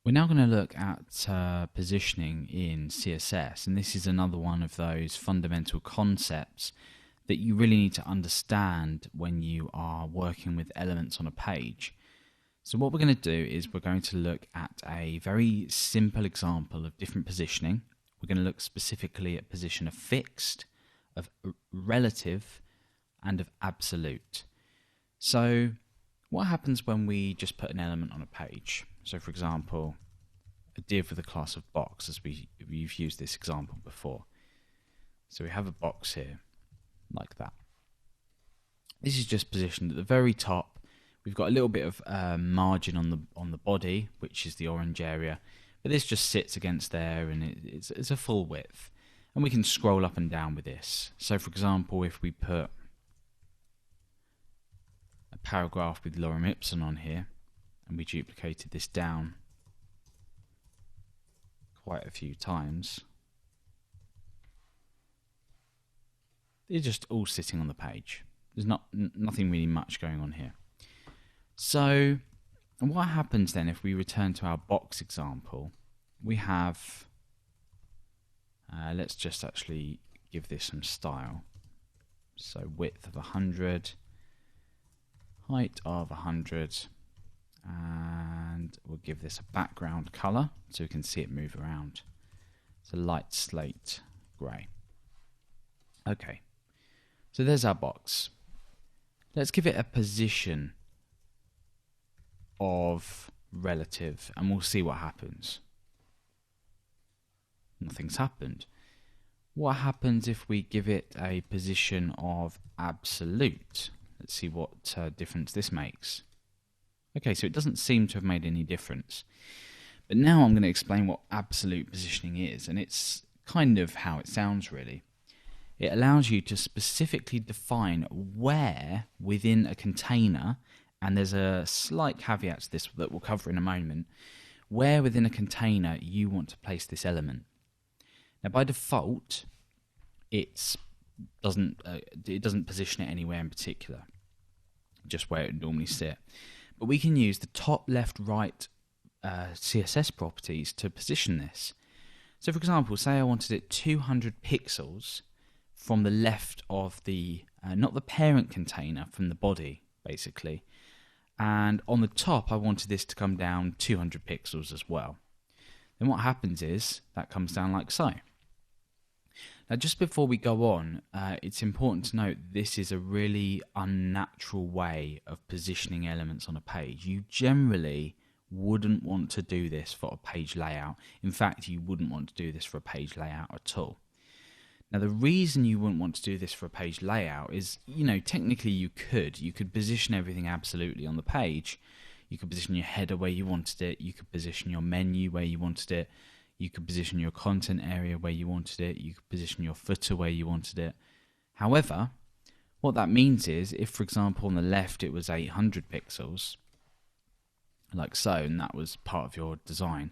We're now going to look at positioning in CSS, and this is another one of those fundamental concepts that you really need to understand when you are working with elements on a page. So what we're going to do is we're going to look at a very simple example of different positioning. We're going to look specifically at position of fixed, of relative, and of absolute. So what happens when we just put an element on a page? So for example, a div with a class of box, as we've used this example before. So we have a box here, like that. This is just positioned at the very top. We've got a little bit of margin on the body, which is the orange area, but this just sits against there, and it's a full width. And we can scroll up and down with this. So for example, if we put a paragraph with lorem ipsum on here, and we duplicated this down quite a few times, they're just all sitting on the page. There's nothing really much going on here. So what happens then if we return to our box example? We have, let's just actually give this some style. So width of 100, height of 100, and we'll give this a background color so we can see it move around. It's a light slate grey. Okay, so there's our box. Let's give it a position of relative and we'll see what happens. Nothing's happened. What happens if we give it a position of absolute? Let's see what difference this makes. Okay, so it doesn't seem to have made any difference. But now I'm going to explain what absolute positioning is, and it's kind of how it sounds really. It allows you to specifically define where within a container, and there's a slight caveat to this that we'll cover in a moment, where within a container you want to place this element. Now by default, it doesn't position it anywhere in particular, just where it would normally sit. But we can use the top, left, right CSS properties to position this. So for example, say I wanted it 200 pixels from the left of the, not the parent container, from the body, basically. And on the top, I wanted this to come down 200 pixels as well. Then what happens is, that comes down like so. Now, just before we go on, it's important to note this is a really unnatural way of positioning elements on a page. You generally wouldn't want to do this for a page layout. In fact, you wouldn't want to do this for a page layout at all. Now, the reason you wouldn't want to do this for a page layout is, technically you could position everything absolutely on the page. You could position your header where you wanted it. You could position your menu where you wanted it. You could position your content area where you wanted it. You could position your footer where you wanted it. However, what that means is, if for example on the left it was 800 pixels, like so, and that was part of your design,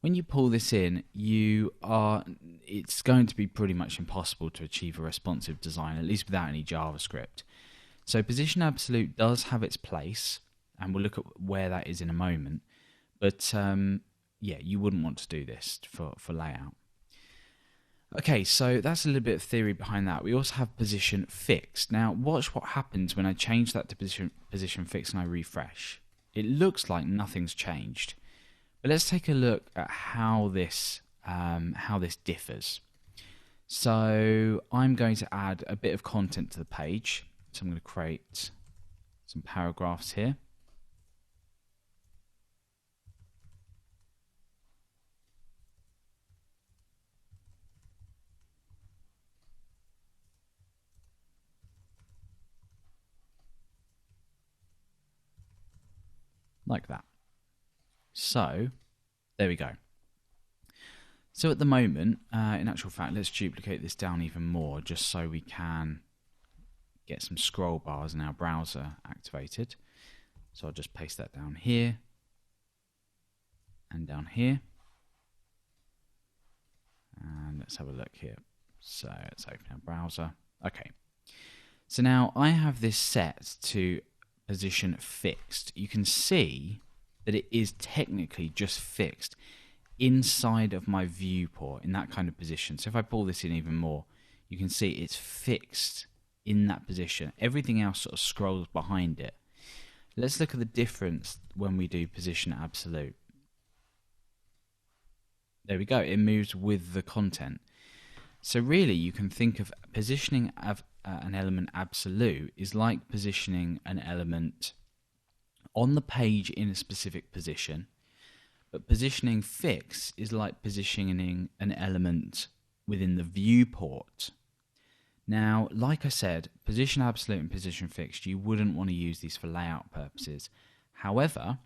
when you pull this in, it's going to be pretty much impossible to achieve a responsive design, at least without any JavaScript. So position absolute does have its place, and we'll look at where that is in a moment. But yeah, you wouldn't want to do this for layout. Okay, so that's a little bit of theory behind that. We also have position fixed. Now, watch what happens when I change that to position fixed and I refresh. It looks like nothing's changed. But let's take a look at how this differs. So I'm going to add a bit of content to the page. So I'm going to create some paragraphs here. Like that. So there we go. So at the moment, in actual fact, let's duplicate this down even more just so we can get some scroll bars in our browser activated. So I'll just paste that down here and down here. And let's have a look here. So let's open our browser. Okay. So now I have this set to position fixed. You can see that it is technically just fixed inside of my viewport in that kind of position. So if I pull this in even more, you can see it's fixed in that position. Everything else sort of scrolls behind it. Let's look at the difference when we do position absolute. There we go, it moves with the content. So really you can think of positioning of an element absolute is like positioning an element on the page in a specific position, but positioning fixed is like positioning an element within the viewport. Now, like I said, position absolute and position fixed, you wouldn't want to use these for layout purposes. However,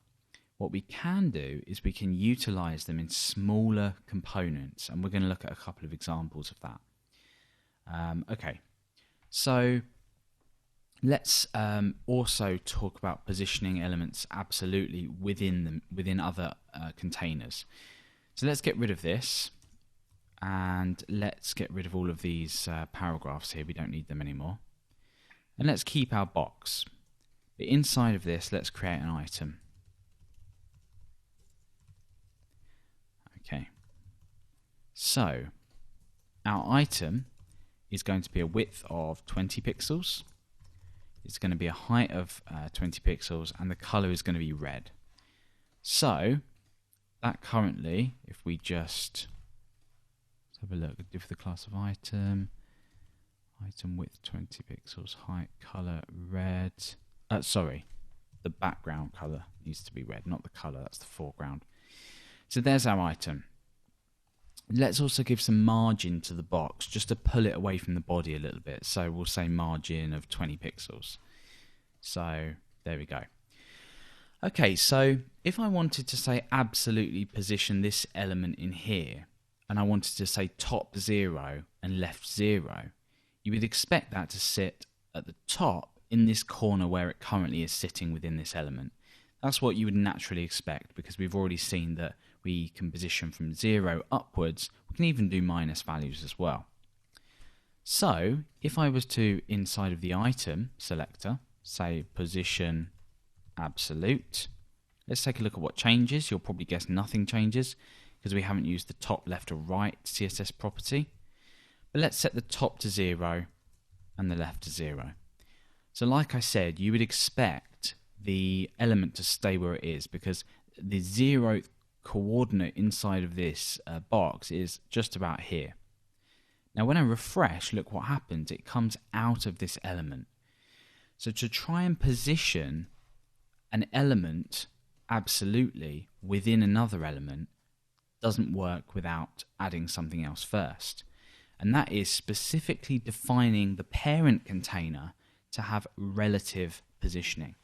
what we can do is we can utilize them in smaller components, and we're going to look at a couple of examples of that. Okay, so let's also talk about positioning elements absolutely within other containers. So let's get rid of this. And let's get rid of all of these paragraphs here. We don't need them anymore. And let's keep our box. But inside of this, let's create an item. Okay. So, our item is going to be a width of 20 pixels. It's going to be a height of 20 pixels, and the color is going to be red. So, that currently, if we just have a look for the class of item width 20 pixels, height, color, red. Sorry, the background color needs to be red, not the color, that's the foreground. So there's our item. Let's also give some margin to the box just to pull it away from the body a little bit. So we'll say margin of 20 pixels. So there we go. Okay, so if I wanted to say absolutely position this element in here, and I wanted to say top 0 and left 0, you would expect that to sit at the top in this corner where it currently is sitting within this element. That's what you would naturally expect, because we've already seen that we can position from 0 upwards. We can even do minus values as well. So if I was to, inside of the item selector, say position absolute, let's take a look at what changes. You'll probably guess nothing changes, because we haven't used the top, left or right CSS property. But let's set the top to 0 and the left to 0. So like I said, you would expect the element to stay where it is, because the 0 coordinate inside of this box is just about here. Now when I refresh, look what happens. It comes out of this element. So to try and position an element absolutely within another element doesn't work without adding something else first. And that is specifically defining the parent container to have relative positioning.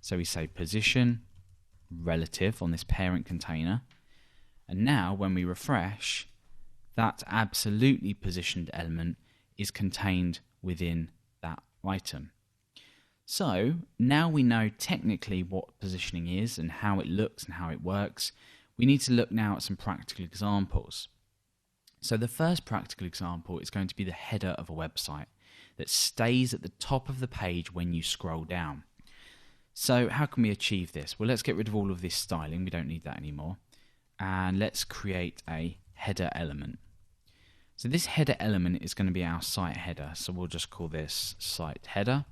So we say position relative on this parent container. And now when we refresh, that absolutely positioned element is contained within that item. So now we know technically what positioning is and how it looks and how it works. We need to look now at some practical examples. So the first practical example is going to be the header of a website that stays at the top of the page when you scroll down. So how can we achieve this? Well, let's get rid of all of this styling. We don't need that anymore. And let's create a header element. So this header element is going to be our site header. So we'll just call this site header.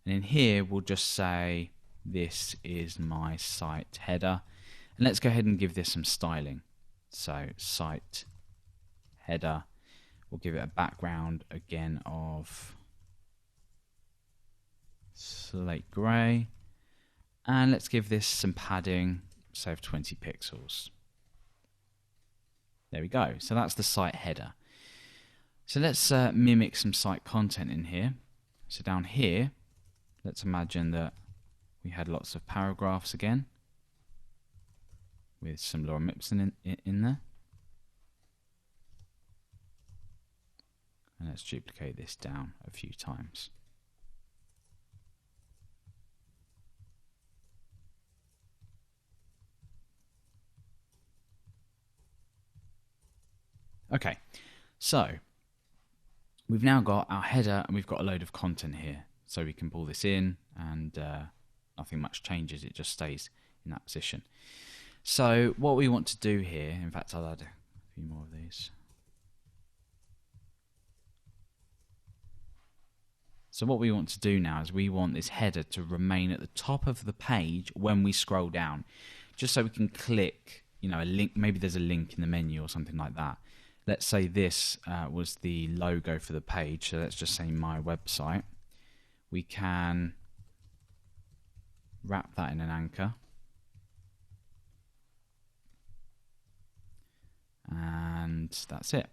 And in here, we'll just say, this is my site header. And let's go ahead and give this some styling. So site header, we'll give it a background again of slate grey. And let's give this some padding, say of 20 pixels. There we go. So that's the site header. So let's mimic some site content in here. So down here, let's imagine that we had lots of paragraphs again, with some lorem ipsum in there. And let's duplicate this down a few times. Okay, so we've now got our header and we've got a load of content here. So we can pull this in and nothing much changes, it just stays in that position. So what we want to do here, in fact I'll add a few more of these. So what we want to do now is we want this header to remain at the top of the page when we scroll down, just so we can click, you know, a link. Maybe there's a link in the menu or something like that. Let's say this was the logo for the page, so let's just say my website. We can wrap that in an anchor. And that's it.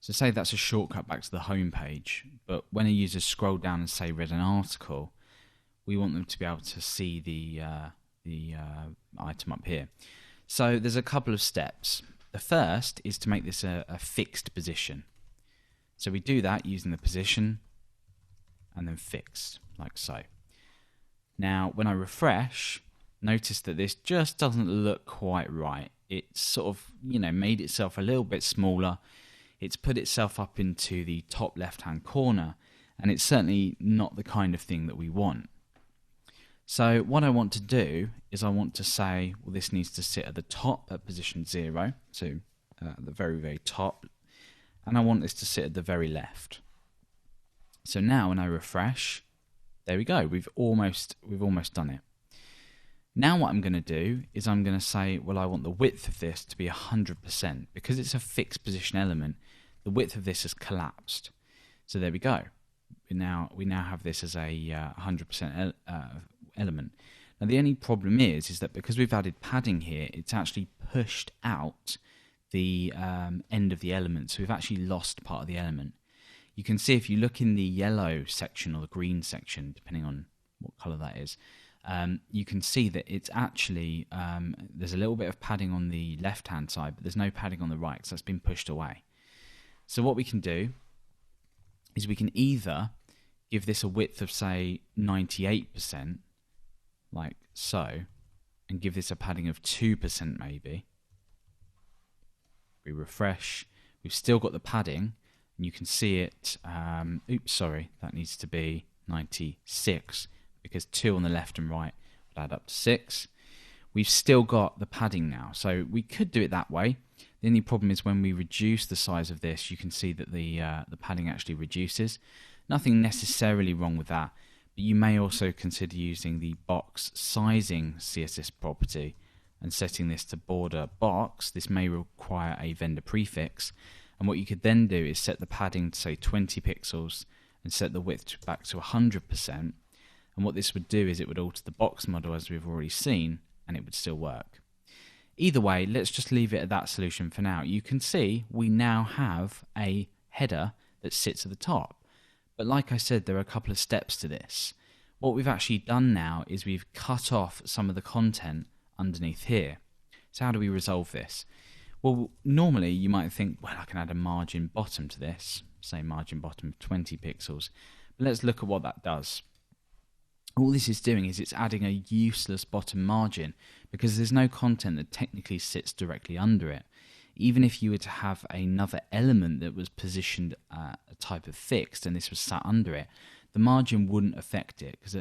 So say that's a shortcut back to the home page, but when a user scroll down and say read an article, we want them to be able to see the item up here. So there's a couple of steps. The first is to make this a fixed position. So we do that using the position and then fixed, like so. Now when I refresh, notice that this just doesn't look quite right. It's sort of, you know, made itself a little bit smaller. It's put itself up into the top left-hand corner, and it's certainly not the kind of thing that we want. So what I want to do is I want to say, well, this needs to sit at the top at position 0, so at the very, very top, and I want this to sit at the very left. So now when I refresh, there we go, we've almost done it. Now what I'm going to do is I'm going to say, well, I want the width of this to be 100%. Because it's a fixed position element, the width of this has collapsed. So there we go. We now have this as a 100% element. Now the only problem is that because we've added padding here, it's actually pushed out the end of the element. So we've actually lost part of the element. You can see if you look in the yellow section or the green section, depending on what colour that is, you can see that it's actually, there's a little bit of padding on the left-hand side, but there's no padding on the right, so that's been pushed away. So what we can do is we can either give this a width of, say, 98%, like so, and give this a padding of 2% maybe. We refresh, we've still got the padding, and you can see it, oops, sorry, that needs to be 96, because 2 on the left and right would add up to 6. We've still got the padding now, so we could do it that way. The only problem is when we reduce the size of this, you can see that the padding actually reduces. Nothing necessarily wrong with that, but you may also consider using the box sizing CSS property and setting this to border box. This may require a vendor prefix, and what you could then do is set the padding to, say, 20 pixels and set the width back to 100%. And what this would do is it would alter the box model as we've already seen, and it would still work. Either way, let's just leave it at that solution for now. You can see we now have a header that sits at the top. But like I said, there are a couple of steps to this. What we've actually done now is we've cut off some of the content underneath here. So how do we resolve this? Well, normally you might think, well, I can add a margin bottom to this, say margin bottom of 20 pixels. But let's look at what that does. All this is doing is it's adding a useless bottom margin because there's no content that technically sits directly under it. Even if you were to have another element that was positioned a type of fixed and this was sat under it, the margin wouldn't affect it because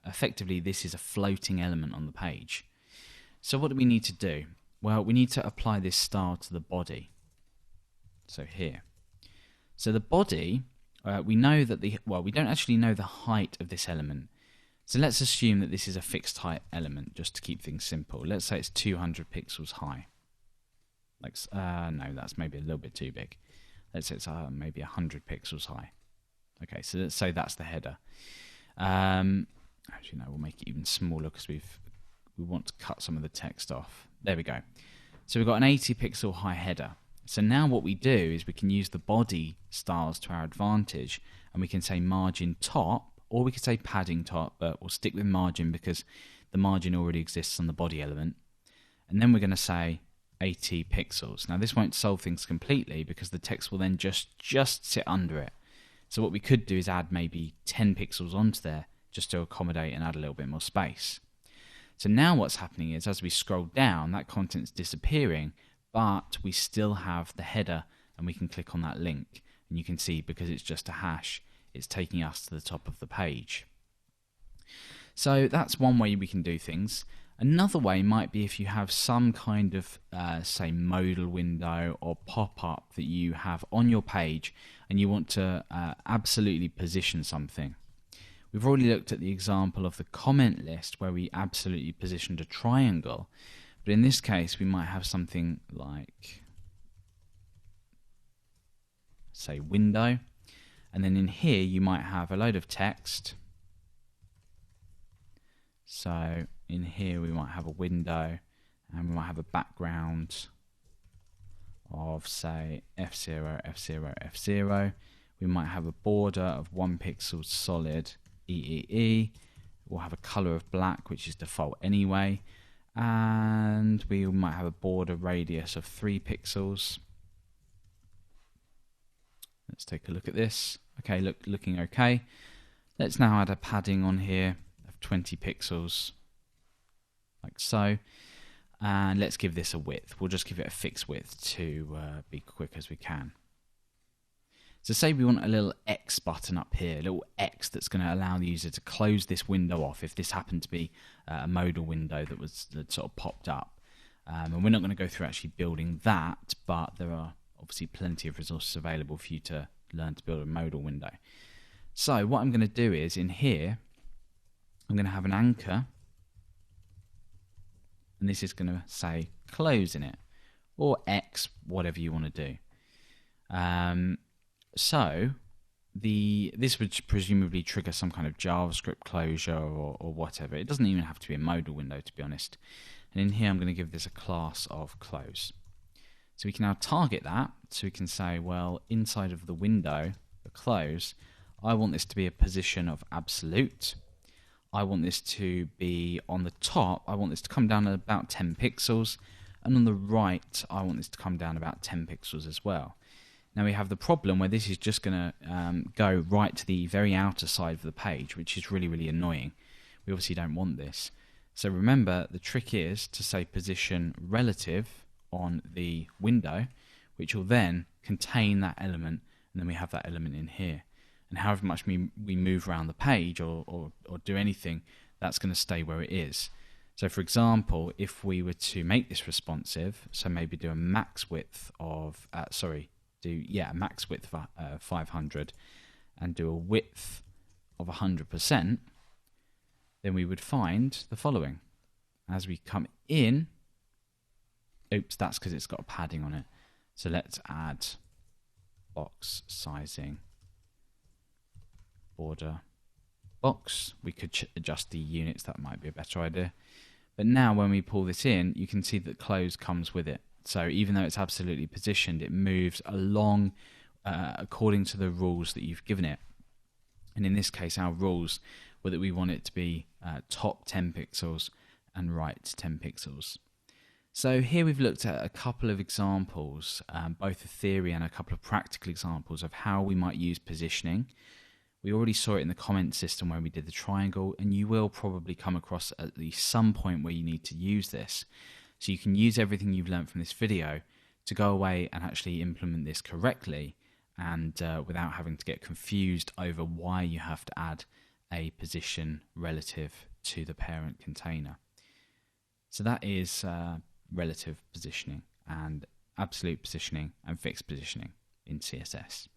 effectively this is a floating element on the page. So what do we need to do? Well, we need to apply this style to the body. So here. So the body, we know that we don't actually know the height of this element. So let's assume that this is a fixed height element, just to keep things simple. Let's say it's 200 pixels high. Like, no, that's maybe a little bit too big. Let's say it's maybe 100 pixels high. Okay, so let's say that's the header. Actually, no, we'll make it even smaller because we want to cut some of the text off. There we go. So we've got an 80 pixel high header. So now what we do is we can use the body styles to our advantage, and we can say margin top, or we could say padding top, but we'll stick with margin because the margin already exists on the body element. And then we're going to say 80 pixels. Now this won't solve things completely because the text will then just sit under it. So what we could do is add maybe 10 pixels onto there just to accommodate and add a little bit more space. So now what's happening is as we scroll down, that content's disappearing, but we still have the header and we can click on that link. And you can see because it's just a hash, it's taking us to the top of the page. So that's one way we can do things. Another way might be if you have some kind of, say, modal window or pop-up that you have on your page and you want to absolutely position something. We've already looked at the example of the comment list where we absolutely positioned a triangle, but in this case we might have something like, say, window, and then in here you might have a load of text. So in here we might have a window and we might have a background of, say, F0, F0, F0. We might have a border of 1 pixel solid EEE. We'll have a color of black, which is default anyway, and we might have a border radius of 3 pixels. Let's take a look at this. Okay, looking okay. Let's now add a padding on here of 20 pixels, like so. And let's give this a width. We'll just give it a fixed width to be quick as we can. So say we want a little X button up here, a little X that's going to allow the user to close this window off if this happened to be a modal window that sort of popped up. And we're not going to go through actually building that, but there are obviously plenty of resources available for you to learn to build a modal window. So what I'm going to do is, in here, I'm going to have an anchor, and this is going to say close in it, or X, whatever you want to do. So this would presumably trigger some kind of JavaScript closure or whatever. It doesn't even have to be a modal window, to be honest. And in here I'm going to give this a class of close. So we can now target that. So we can say, well, inside of the window, the close, I want this to be a position of absolute. I want this to be on the top. I want this to come down at about 10 pixels. And on the right, I want this to come down about 10 pixels as well. Now we have the problem where this is just going to go right to the very outer side of the page, which is really, really annoying. We obviously don't want this. So remember, the trick is to say position relative on the window, which will then contain that element, and then we have that element in here. And however much we move around the page or do anything, that's going to stay where it is. So for example, if we were to make this responsive, so maybe do a max width of, max width of 500 and do a width of 100%, then we would find the following. As we come in, oops, that's because it's got a padding on it. So let's add box sizing, border box. We could adjust the units, that might be a better idea. But now when we pull this in, you can see that close comes with it. So even though it's absolutely positioned, it moves along according to the rules that you've given it. And in this case, our rules were that we want it to be top 10 pixels and right 10 pixels. So here we've looked at a couple of examples, both a theory and a couple of practical examples of how we might use positioning. We already saw it in the comment system where we did the triangle, and you will probably come across at least some point where you need to use this. So you can use everything you've learned from this video to go away and actually implement this correctly and without having to get confused over why you have to add a position relative to the parent container. So that is relative positioning and absolute positioning and fixed positioning in CSS.